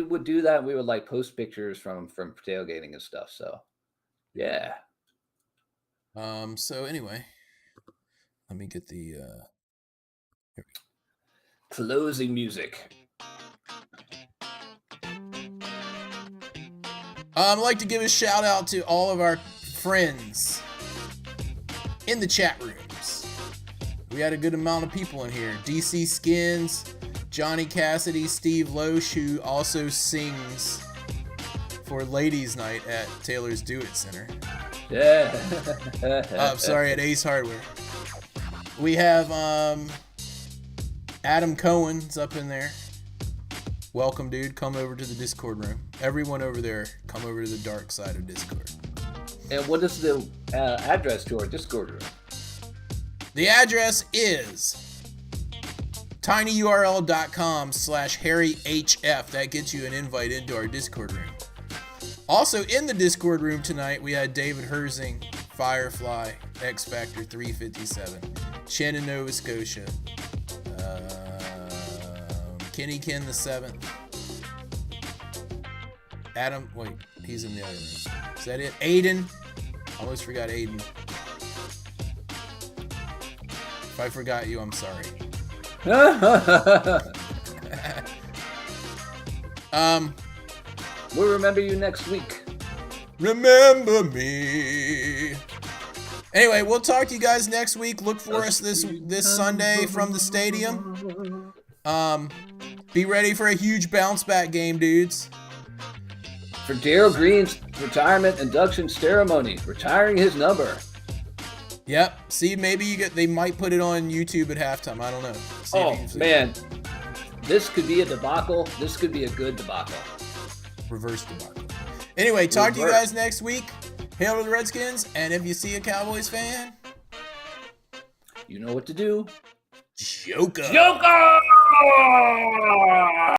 would do that. We would like post pictures from tailgating and stuff. So yeah. So anyway, let me get the closing music. I'd like to give a shout out to all of our friends in the chat rooms. We had a good amount of people in here. DC Skins, Johnny Cassidy, Steve Loesch, who also sings for Ladies Night at Taylor's Do It Center. Yeah. I'm sorry, at Ace Hardware. We have Adam Cohen's up in there. Welcome, dude. Come over to the Discord room. Everyone over there, come over to the dark side of Discord. And what is the address to our Discord room? The address is tinyurl.com/HarryHF. That gets you an invite into our Discord room. Also in the Discord room tonight, we had David Herzing, Firefly, X Factor 357, Chen in Nova Scotia, Kenny Ken the 7th, Adam, wait, he's in the other room. Is that it? Aiden. Almost forgot Aiden. If I forgot you, I'm sorry. We'll remember you next week. Remember me. Anyway, we'll talk to you guys next week. Look for us this Sunday from the stadium. Be ready for a huge bounce back game, dudes. For Darryl Green's retirement induction ceremony, retiring his number. Yep. See, maybe they might put it on YouTube at halftime. I don't know. Man, this could be a debacle. This could be a good debacle. Reverse debacle. Anyway, talk to you guys next week. Hail to the Redskins, and if you see a Cowboys fan, you know what to do. Joker.